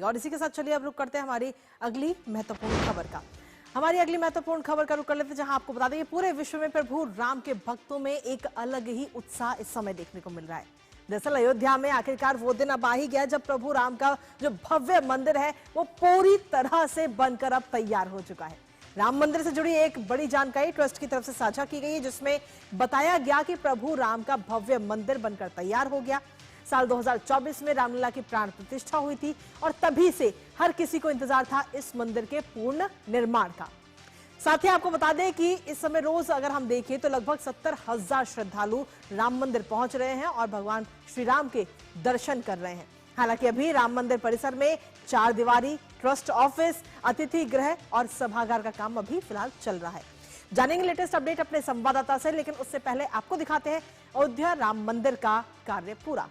और इसी के साथ चलिए अब रुक करते हैं हमारी अगली महत्वपूर्ण खबर का। हमारी अगली महत्वपूर्ण खबर का रुख कर लेते हैं, जहां आपको बता दें पूरे विश्व में प्रभु राम के भक्तों में एक अलग ही उत्साह इस समय देखने को मिल रहा है। दरअसल अयोध्या में आखिरकार वो दिन अब आ ही गया जब प्रभु राम का जो भव्य मंदिर है वो पूरी तरह से बनकर अब तैयार हो चुका है। राम मंदिर से जुड़ी एक बड़ी जानकारी ट्रस्ट की तरफ से साझा की गई है, जिसमें बताया गया कि प्रभु राम का भव्य मंदिर बनकर तैयार हो गया। साल 2024 में रामलला की प्राण प्रतिष्ठा हुई थी और तभी से हर किसी को इंतजार था इस मंदिर के पूर्ण निर्माण का। साथ ही आपको बता दें कि इस समय रोज अगर हम देखें तो लगभग 70,000 श्रद्धालु राम मंदिर पहुंच रहे हैं और भगवान श्री राम के दर्शन कर रहे हैं। हालांकि अभी राम मंदिर परिसर में 4 दीवारी, ट्रस्ट ऑफिस, अतिथि गृह और सभागार का काम अभी फिलहाल चल रहा है। जानेंगे लेटेस्ट अपडेट अपने संवाददाता से, लेकिन उससे पहले आपको दिखाते हैं अयोध्या राम मंदिर का कार्य पूरा।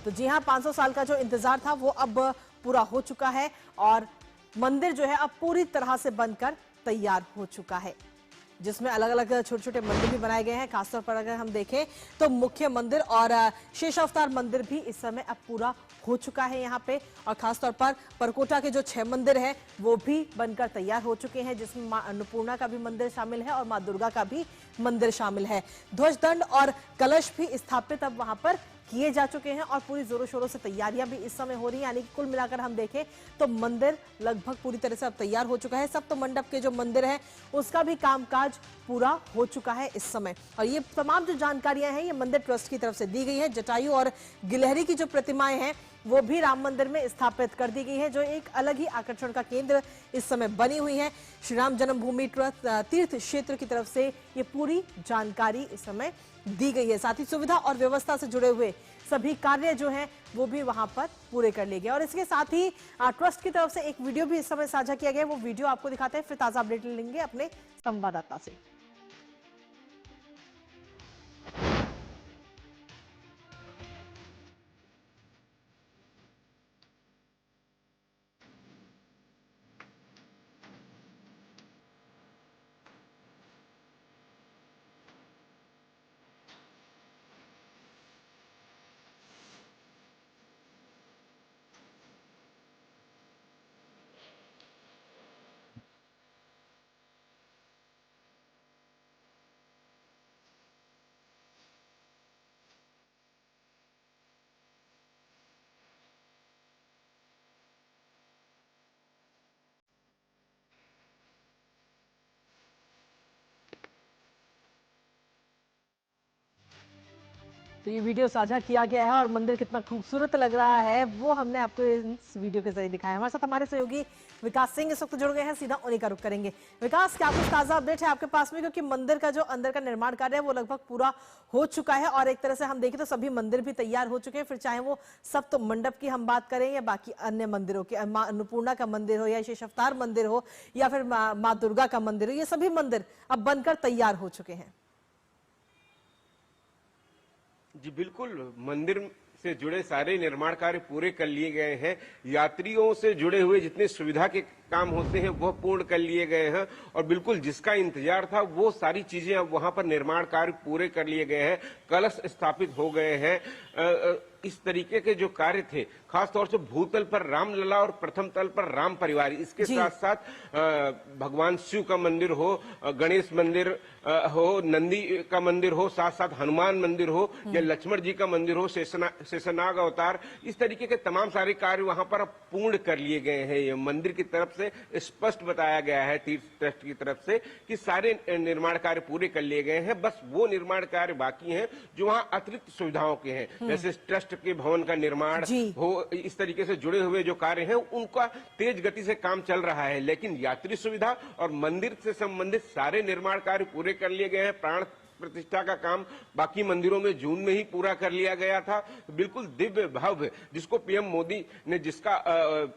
तो जी हां, 500 साल का जो इंतजार था वो अब पूरा हो चुका है और मंदिर जो है अब पूरी तरह से बनकर तैयार हो चुका है, जिसमें अलग अलग छोटे छोटे मंदिर भी बनाए गए हैं। खासतौर पर अगर हम देखें तो मुख्य मंदिर और शेष अवतार मंदिर भी इस समय अब पूरा हो चुका है यहाँ पे। और खासतौर पर परकोटा के जो 6 मंदिर हैं वो भी बनकर तैयार हो चुके हैं, जिसमें मां अन्नपूर्णा का भी मंदिर शामिल है और मां दुर्गा का भी मंदिर शामिल है। ध्वज दंड और कलश भी स्थापित अब वहां पर किए जा चुके हैं और पूरी जोरों शोरों से तैयारियां भी इस समय हो रही हैं। यानी कि कुल मिलाकर हम देखें तो मंदिर लगभग पूरी तरह से अब तैयार हो चुका है। सप्त मंडप के जो मंदिर है उसका भी कामकाज पूरा हो चुका है इस समय। और ये तमाम जो जानकारियां हैं ये मंदिर ट्रस्ट की तरफ से दी गई है। जटायु और गिलहरी की जो प्रतिमाएं हैं वो भी राम मंदिर में स्थापित कर दी गई है, जो एक अलग ही आकर्षण का केंद्र इस समय बनी हुई है। श्री राम जन्मभूमि ट्रस्ट तीर्थ क्षेत्र की तरफ से ये पूरी जानकारी इस समय दी गई है। साथ ही सुविधा और व्यवस्था से जुड़े हुए सभी कार्य जो हैं वो भी वहां पर पूरे कर लिए गए। और इसके साथ ही ट्रस्ट की तरफ से एक वीडियो भी इस समय साझा किया गया है, वो वीडियो आपको दिखाते हैं, फिर ताजा अपडेट लेंगे अपने संवाददाता से। तो ये वीडियो साझा किया गया है और मंदिर कितना खूबसूरत लग रहा है वो हमने आपको इस वीडियो के जरिए दिखाया। हमारे साथ हमारे सहयोगी विकास सिंह इस वक्त जुड़ गए हैं, सीधा उन्हीं का रुख करेंगे। विकास, क्या कुछ ताजा अपडेट है आपके पास में, क्योंकि मंदिर का जो अंदर का निर्माण कार्य है वो लगभग पूरा हो चुका है और एक तरह से हम देखें तो सभी मंदिर भी तैयार हो चुके हैं, फिर चाहे वो सप्त मंडप की हम बात करें या बाकी अन्य मंदिरों की, मां अन्नपूर्णा का मंदिर हो या शेष अवतार मंदिर हो या फिर मां दुर्गा का मंदिर हो, ये सभी मंदिर अब बनकर तैयार हो चुके हैं। जी बिल्कुल, मंदिर से जुड़े सारे निर्माण कार्य पूरे कर लिए गए हैं। यात्रियों से जुड़े हुए जितने सुविधा के काम होते हैं वह पूर्ण कर लिए गए हैं और बिल्कुल जिसका इंतजार था वो सारी चीजें अब वहां पर निर्माण कार्य पूरे कर लिए गए हैं। कलश स्थापित हो गए हैं। इस तरीके के जो कार्य थे, खासतौर से भूतल पर रामलला और प्रथम तल पर राम परिवार, इसके साथ साथ भगवान शिव का मंदिर हो, गणेश मंदिर हो, नंदी का मंदिर हो, साथ साथ हनुमान मंदिर हो या लक्ष्मण जी का मंदिर हो, शेषनाग अवतार, इस तरीके के तमाम सारे कार्य वहां पर पूर्ण कर लिए गए हैं। ये मंदिर की तरफ से स्पष्ट बताया गया है तीर्थ ट्रस्ट की तरफ से कि सारे निर्माण कार्य पूरे कर लिए गए हैं। बस वो निर्माण कार्य बाकी हैं जो वहां अतिरिक्त सुविधाओं के हैं, जैसे ट्रस्ट के भवन का निर्माण हो, इस तरीके से जुड़े हुए जो कार्य हैं उनका तेज गति से काम चल रहा है। लेकिन यात्री सुविधा और मंदिर से संबंधित सारे निर्माण कार्य पूरे कर लिए गए हैं। प्राण प्रतिष्ठा का काम बाकी मंदिरों में जून में ही पूरा कर लिया गया था। बिल्कुल दिव्य भव्य, जिसको पीएम मोदी ने जिसका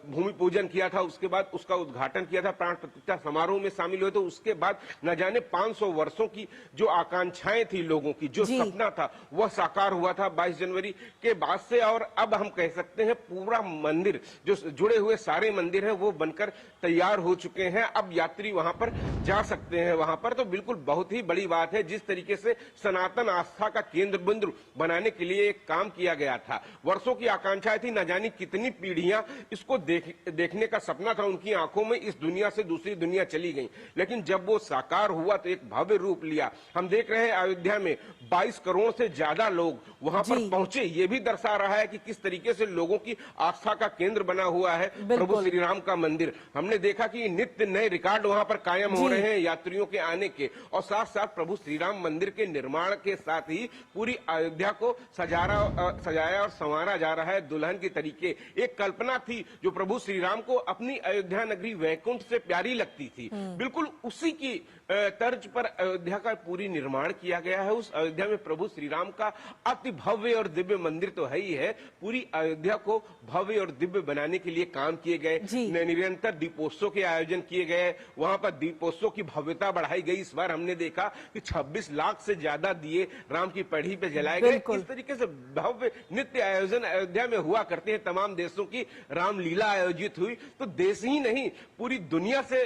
भूमि पूजन किया था, उसके बाद उसका उद्घाटन किया था, प्राण प्रतिष्ठा समारोह में शामिल हुए, तो उसके बाद न जाने 500 वर्षों की जो आकांक्षाएं थी लोगों की, जो सपना था, वह साकार हुआ था 22 जनवरी के बाद से। और अब हम कह सकते हैं पूरा मंदिर, जो जुड़े हुए सारे मंदिर हैं, वो बनकर तैयार हो चुके हैं। अब यात्री वहां पर जा सकते हैं। वहां पर तो बिल्कुल बहुत ही बड़ी बात है, जिस तरीके तरीके से सनातन आस्था का केंद्र बिंदु बनाने के लिए एक काम किया गया था। वर्षों की आकांक्षा थी, न जाने कितनी पीढ़ियां इसको देखने का सपना था उनकी आंखों में, इस दुनिया से दूसरी दुनिया चली गई, लेकिन जब वो साकार हुआ तो एक भव्य रूप लिया। हम देख रहे हैं अयोध्या में 22 करोड़ से ज्यादा लोग वहां पर पहुंचे। ये भी दर्शा रहा है कि किस तरीके से लोगों की आस्था का केंद्र बना हुआ है प्रभु श्री राम का मंदिर। हमने देखा कि नित्य नए रिकॉर्ड वहां पर कायम हो रहे हैं यात्रियों के आने के, और साथ साथ प्रभु श्री राम मंदिर के निर्माण के साथ ही पूरी अयोध्या को सजाया और संवारा जा रहा है दुल्हन की तरीके। एक कल्पना थी जो प्रभु श्री राम को अपनी अयोध्या नगरी वैकुंठ से प्यारी लगती थी, बिल्कुल उसी की तर्ज पर अयोध्या का पूरी निर्माण किया गया है। उस अयोध्या में प्रभु श्री राम का अति भव्य और दिव्य मंदिर तो है ही है, पूरी अयोध्या को भव्य और दिव्य बनाने के लिए काम किए गए। निरंतर दीपोत्सव के आयोजन किए गए, वहां पर दीपोत्सव की भव्यता बढ़ाई गई। इस बार हमने देखा कि 26 लाख से ज्यादा दिए राम की पढ़ी पे जलाए गए। इस तरीके से भव्य नित्य आयोजन अयोध्या में हुआ करते हैं। तमाम देशों की रामलीला आयोजित हुई, तो देश ही नहीं पूरी दुनिया से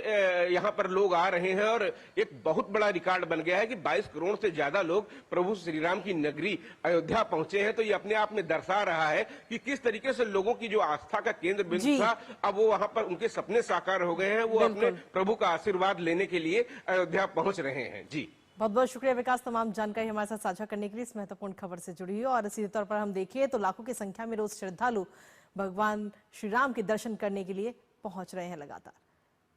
यहाँ पर लोग आ रहे हैं, और एक बहुत बड़ा रिकॉर्ड बन गया है कि 22 करोड़ से ज्यादा लोग प्रभु श्री राम की नगरी अयोध्या पहुंचे हैं। तो ये अपने आप में दर्शा रहा है कि किस तरीके से लोगों की जो आस्था का केंद्र बिंदु था, अब वो वहां पर उनके सपने साकार हो गए हैं। वो अपने प्रभु का आशीर्वाद लेने के लिए अयोध्या पहुंच रहे हैं। जी, बहुत बहुत शुक्रिया विकास, तमाम जानकारी हमारे साथ साझा करने के लिए, इस महत्वपूर्ण खबर से जुड़ी हुई। और सीधे तौर पर हम देखिए तो लाखों की संख्या में रोज श्रद्धालु भगवान श्री राम के दर्शन करने के लिए पहुंच रहे हैं लगातार।